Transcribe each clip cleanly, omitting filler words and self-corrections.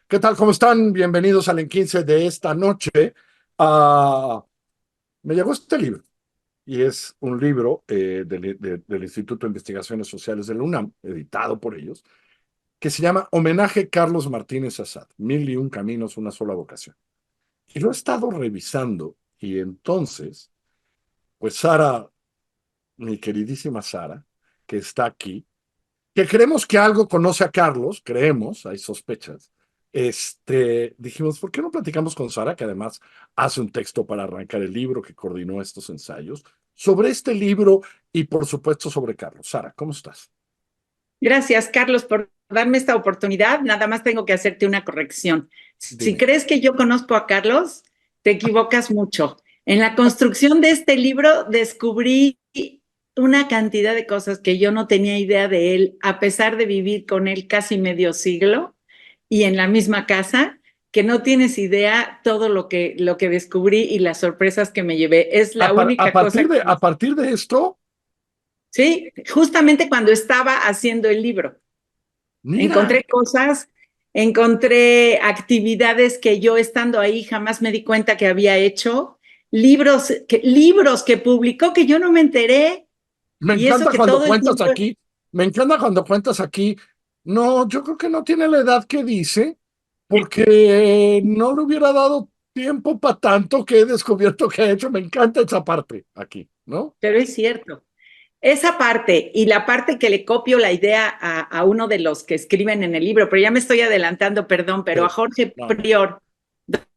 ¿Qué tal? ¿Cómo están? Bienvenidos al En 15 de esta noche. Ah, Me llegó este libro y es un libro del Instituto de Investigaciones Sociales de la UNAM, editado por ellos, que se llama Homenaje Carlos Martínez Assad, Mil y un caminos, una sola vocación. Y lo he estado revisando y entonces, pues Sara, mi queridísima Sara, que está aquí, que creemos que algo conoce a Carlos, creemos, hay sospechas. Dijimos, ¿por qué no platicamos con Sara, que además hace un texto para arrancar el libro, que coordinó estos ensayos, sobre este libro y por supuesto sobre Carlos? Sara, ¿cómo estás? Gracias, Carlos, por darme esta oportunidad. Nada más tengo que hacerte una corrección. Si Dime. crees que yo conozco a Carlos, te equivocas mucho. En la construcción de este libro descubrí una cantidad de cosas que yo no tenía idea de él, a pesar de vivir con él casi medio siglo y en la misma casa, que no tienes idea todo lo que descubrí y las sorpresas que me llevé. Es la A única cosa partir que... a partir de esto, Sí, justamente cuando estaba haciendo el libro. mira, Encontré cosas, encontré actividades que yo estando ahí jamás me di cuenta que había hecho, libros que publicó que yo no me enteré, me y eso encanta que cuando todo el cuentas tiempo, aquí, me encanta cuando cuentas aquí, no, yo creo que no tiene la edad que dice, porque no le hubiera dado tiempo para tanto que he descubierto que ha hecho. Me encanta esa parte aquí, ¿no? pero es cierto. Esa parte y la parte que le copio la idea a uno de los que escriben en el libro, pero ya me estoy adelantando, perdón, pero a Sí. Jorge No, no. Prior,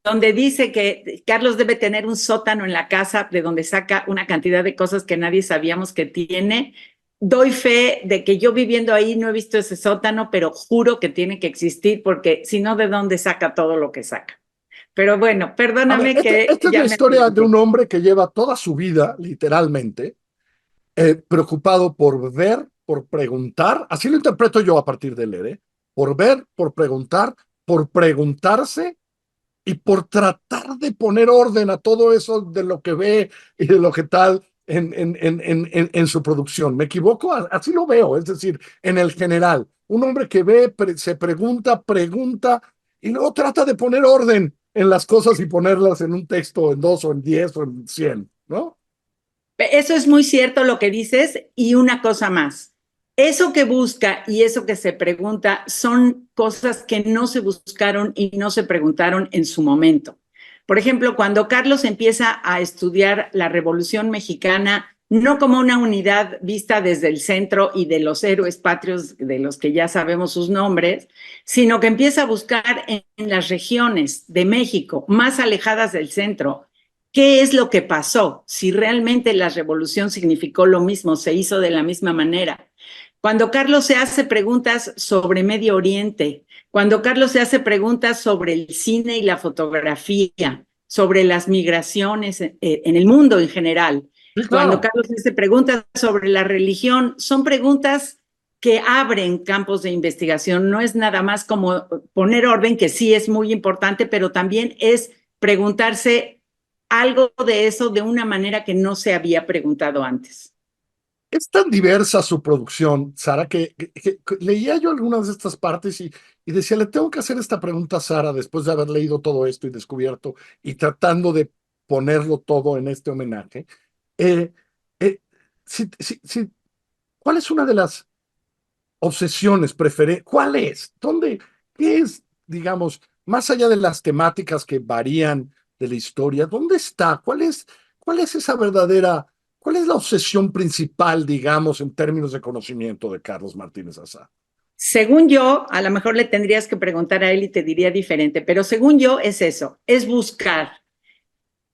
donde dice que Carlos debe tener un sótano en la casa de donde saca una cantidad de cosas que nadie sabíamos que tiene. Doy fe de que yo viviendo ahí no he visto ese sótano, pero juro que tiene que existir porque si no, ¿de dónde saca todo lo que saca? Pero bueno, A ver, perdóname que esta es la ya me historia de adelanté. un hombre que lleva toda su vida, literalmente, preocupado por ver, por preguntar, así lo interpreto yo a partir de leer, ¿eh? Por ver, por preguntar, por preguntarse y por tratar de poner orden a todo eso de lo que ve y de lo que tal en su producción. ¿Me equivoco? Así lo veo, es decir, en el general. Un hombre que ve, se pregunta, pregunta y luego trata de poner orden en las cosas y ponerlas en un texto, en dos o en 10 o en 100, ¿no? Eso es muy cierto lo que dices y una cosa más. Eso que busca y eso que se pregunta son cosas que no se buscaron y no se preguntaron en su momento. Por ejemplo, cuando Carlos empieza a estudiar la Revolución Mexicana, no como una unidad vista desde el centro y de los héroes patrios de los que ya sabemos sus nombres, sino que empieza a buscar en las regiones de México más alejadas del centro qué es lo que pasó, si realmente la revolución significó lo mismo, se hizo de la misma manera. Cuando Carlos se hace preguntas sobre Medio Oriente, cuando Carlos se hace preguntas sobre el cine y la fotografía, sobre las migraciones en el mundo en general, Sí, cuando claro. Carlos se hace preguntas sobre la religión, son preguntas que abren campos de investigación. No es nada más como poner orden, que sí es muy importante, pero también es preguntarse algo de eso de una manera que no se había preguntado antes. Es tan diversa su producción, Sara, que leía yo algunas de estas partes y decía, le tengo que hacer esta pregunta a Sara después de haber leído todo esto y descubierto y tratando de ponerlo todo en este homenaje. Eh, eh, si, ¿Cuál es una de las obsesiones preferidas? ¿Cuál es? ¿Dónde? ¿Qué es, digamos, más allá de las temáticas que varían de la historia? ¿Dónde está? Cuál es esa verdadera, cuál es la obsesión principal, digamos, en términos de conocimiento de Carlos Martínez Assad? Según yo, a lo mejor le tendrías que preguntar a él y te diría diferente, pero según yo es eso, es buscar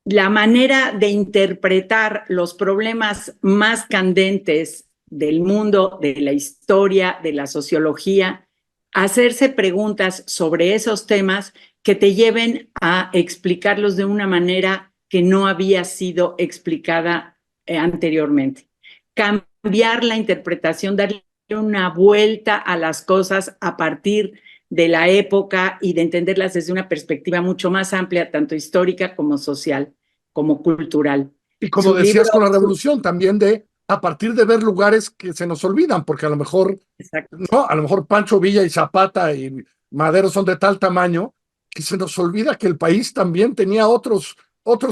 la manera de interpretar los problemas más candentes del mundo, de la historia, de la sociología, hacerse preguntas sobre esos temas que te lleven a explicarlos de una manera que no había sido explicada anteriormente. Cambiar la interpretación, darle una vuelta a las cosas a partir de la época y de entenderlas desde una perspectiva mucho más amplia, tanto histórica como social, como cultural. Y como Su libro, decías con la revolución, también de a partir de ver lugares que se nos olvidan, porque a lo mejor, exacto, no, a lo mejor Pancho Villa y Zapata y maderos son de tal tamaño que se nos olvida que el país también tenía otros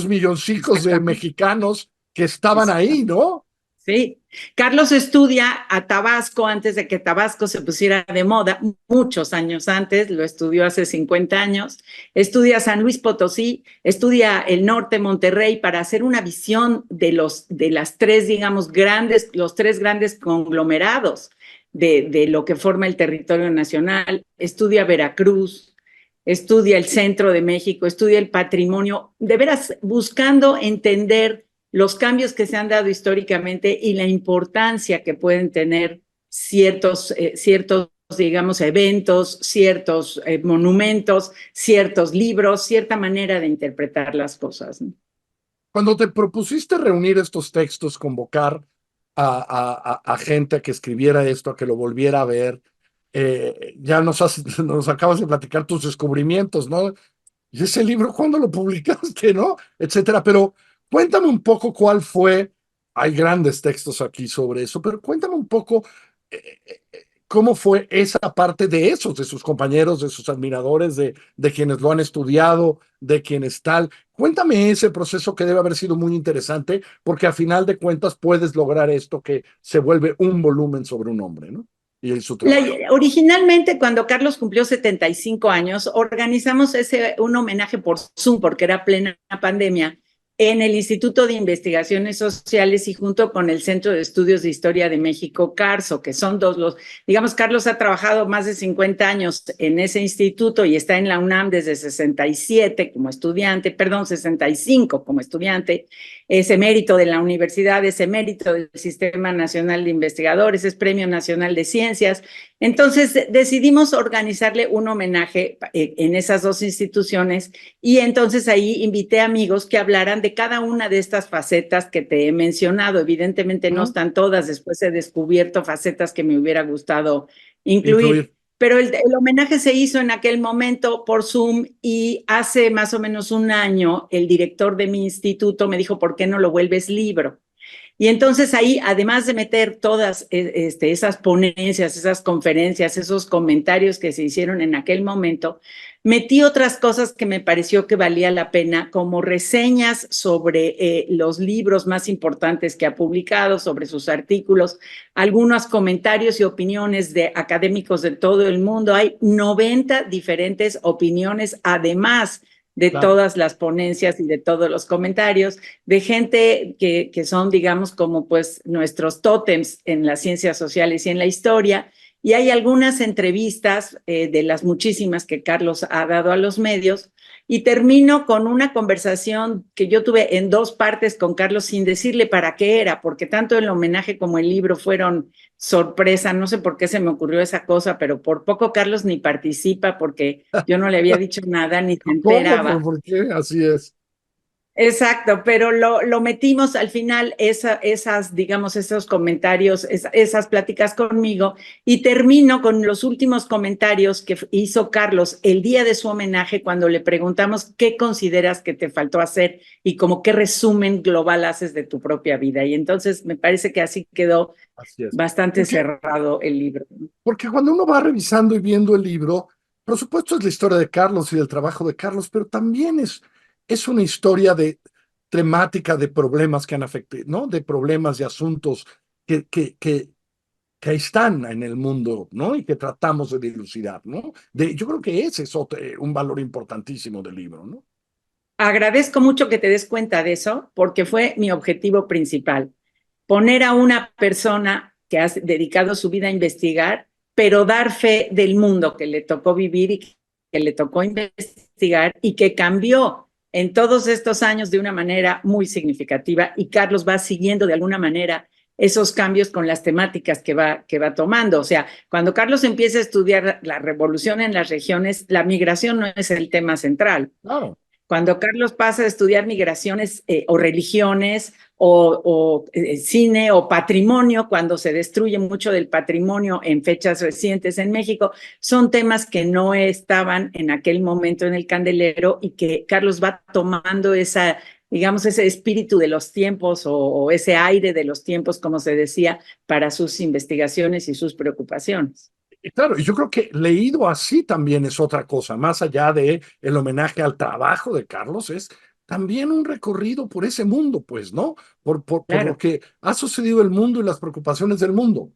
milloncicos de Exactamente. mexicanos que estaban ahí, Exactamente. ¿no? Sí, Carlos estudia a Tabasco antes de que Tabasco se pusiera de moda, muchos años antes, lo estudió hace 50 años, estudia San Luis Potosí, estudia el norte, Monterrey, para hacer una visión de las tres, digamos, los tres grandes conglomerados de lo que forma el territorio nacional, estudia Veracruz, estudia el centro de México, estudia el patrimonio, de veras buscando entender los cambios que se han dado históricamente y la importancia que pueden tener ciertos digamos, eventos, ciertos monumentos, ciertos libros, cierta manera de interpretar las cosas, ¿no? Cuando te propusiste reunir estos textos, convocar a gente a que escribiera esto, a que lo volviera a ver, ya nos acabas de platicar tus descubrimientos, ¿no? Y ese libro, ¿cuándo lo publicaste, no? Etcétera. Pero cuéntame un poco cuál fue, hay grandes textos aquí sobre eso, pero cuéntame un poco cómo fue esa parte de esos, de sus compañeros, de sus admiradores, de quienes lo han estudiado, de quienes tal. Cuéntame ese proceso que debe haber sido muy interesante, porque a final de cuentas puedes lograr esto que se vuelve un volumen sobre un hombre, ¿no? Y su trabajo. Originalmente, cuando Carlos cumplió 75 años, organizamos un homenaje por Zoom, porque era plena pandemia, en el Instituto de Investigaciones Sociales y junto con el Centro de Estudios de Historia de México, CARSO, que son digamos, Carlos ha trabajado más de 50 años en ese instituto y está en la UNAM desde 67 como estudiante, perdón, 65 como estudiante, es emérito de la universidad, es emérito del Sistema Nacional de Investigadores, es Premio Nacional de Ciencias. Entonces decidimos organizarle un homenaje en esas dos instituciones y entonces ahí invité amigos que hablaran de cada una de estas facetas que te he mencionado. Evidentemente no ¿Mm? están todas, después he descubierto facetas que me hubiera gustado incluir. Incluir. Pero el homenaje se hizo en aquel momento por Zoom y hace más o menos un año el director de mi instituto me dijo, ¿por qué no lo vuelves libro? Y entonces ahí, además de meter todas esas ponencias, esas conferencias, esos comentarios que se hicieron en aquel momento, metí otras cosas que me pareció que valía la pena, como reseñas sobre los libros más importantes que ha publicado, sobre sus artículos, algunos comentarios y opiniones de académicos de todo el mundo. Hay 90 diferentes opiniones, además de Claro. todas las ponencias y de todos los comentarios, de gente que son, digamos, como pues nuestros tótems en las ciencias sociales y en la historia. Y hay algunas entrevistas de las muchísimas que Carlos ha dado a los medios. Y termino con una conversación que yo tuve en dos partes con Carlos sin decirle para qué era, porque tanto el homenaje como el libro fueron sorpresa. No sé por qué se me ocurrió esa cosa, pero por poco Carlos ni participa porque yo no le había dicho nada ni se ¿Cómo? enteraba. ¿Por qué? Así es. Exacto, pero lo metimos al final, digamos, esos comentarios, esas pláticas conmigo, y termino con los últimos comentarios que hizo Carlos el día de su homenaje, cuando le preguntamos qué consideras que te faltó hacer y como qué resumen global haces de tu propia vida. Y entonces me parece que así quedó Así es. bastante Porque cerrado el libro. Porque cuando uno va revisando y viendo el libro, por supuesto es la historia de Carlos y del trabajo de Carlos, pero también es una historia de temática de problemas que han afectado, ¿no? De problemas, de asuntos que están en el mundo, ¿no? Y que tratamos de dilucidar, ¿no? Yo creo que ese es un valor importantísimo del libro, ¿no? Agradezco mucho que te des cuenta de eso, porque fue mi objetivo principal. Poner a una persona que ha dedicado su vida a investigar, pero dar fe del mundo que le tocó vivir y que le tocó investigar y que cambió en todos estos años de una manera muy significativa. Y Carlos va siguiendo de alguna manera esos cambios con las temáticas que va tomando. O sea, cuando Carlos empieza a estudiar la revolución en las regiones, la migración no es el tema central. Claro. Cuando Carlos pasa a estudiar migraciones o religiones cine o patrimonio, cuando se destruye mucho del patrimonio en fechas recientes en México, son temas que no estaban en aquel momento en el candelero y que Carlos va tomando digamos, ese espíritu de los tiempos o ese aire de los tiempos, como se decía, para sus investigaciones y sus preocupaciones. Y claro, y yo creo que leído así también es otra cosa, más allá de el homenaje al trabajo de Carlos, es también un recorrido por ese mundo, pues, ¿no? Por lo Claro. que ha sucedido el mundo y las preocupaciones del mundo.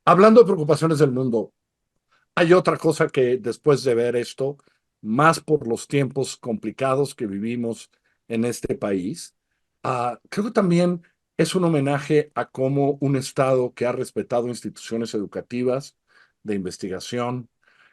Hablando de preocupaciones del mundo, hay otra cosa que después de ver esto, más por los tiempos complicados que vivimos en este país, creo que también es un homenaje a cómo un Estado que ha respetado instituciones educativas, de investigación,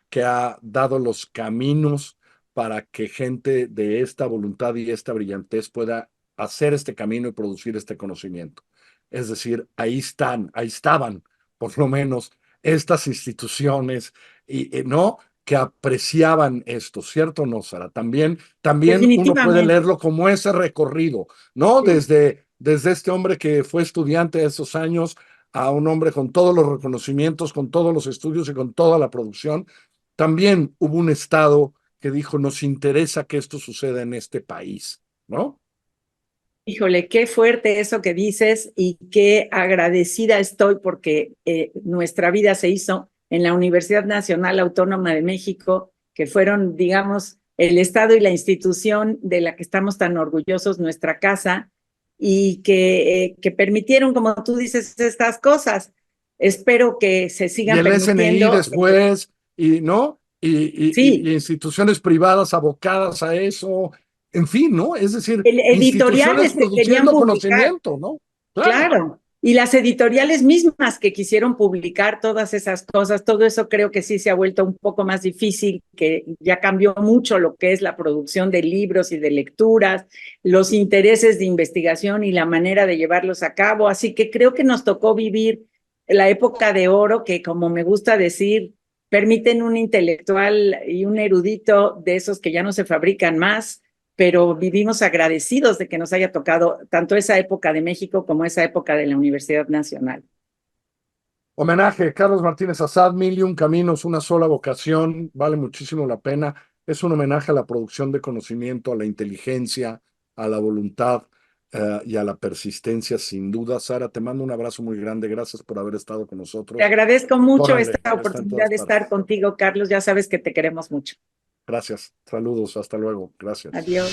que ha dado los caminos para que gente de esta voluntad y esta brillantez pueda hacer este camino y producir este conocimiento. Es decir, ahí están, ahí estaban, por lo menos, estas instituciones y no que apreciaban esto, ¿cierto o no, Sara? También uno puede Definitivamente. leerlo como ese recorrido, ¿no? Sí. Desde este hombre que fue estudiante de esos años a un hombre con todos los reconocimientos, con todos los estudios y con toda la producción. También hubo un Estado que dijo, nos interesa que esto suceda en este país, ¿no? Híjole, qué fuerte eso que dices y qué agradecida estoy porque nuestra vida se hizo en la Universidad Nacional Autónoma de México, que fueron, digamos, el Estado y la institución de la que estamos tan orgullosos, nuestra casa, y que permitieron, como tú dices, estas cosas. Espero que se Y sigan el SNI permitiendo. después, y no, y Sí, instituciones privadas abocadas a eso, en fin, ¿no? Es decir, instituciones editoriales que querían produciendo publicar. conocimiento, ¿no? Claro. Claro, y las editoriales mismas que quisieron publicar todas esas cosas, todo eso creo que sí se ha vuelto un poco más difícil, que ya cambió mucho lo que es la producción de libros y de lecturas, los intereses de investigación y la manera de llevarlos a cabo. Así que creo que nos tocó vivir la época de oro que, como me gusta decir, permiten un intelectual y un erudito de esos que ya no se fabrican más, pero vivimos agradecidos de que nos haya tocado tanto esa época de México como esa época de la Universidad Nacional. Homenaje, Carlos Martínez Assad, Mil y un Caminos, una sola vocación, vale muchísimo la pena. Es un homenaje a la producción de conocimiento, a la inteligencia, a la voluntad y a la persistencia, sin duda. Sara, te mando un abrazo muy grande. Gracias por haber estado con Te nosotros. agradezco mucho Córrele, esta está en oportunidad todas de estar partes. contigo, Carlos. Ya sabes que te queremos mucho. Gracias. Saludos. Hasta luego. Gracias. Adiós.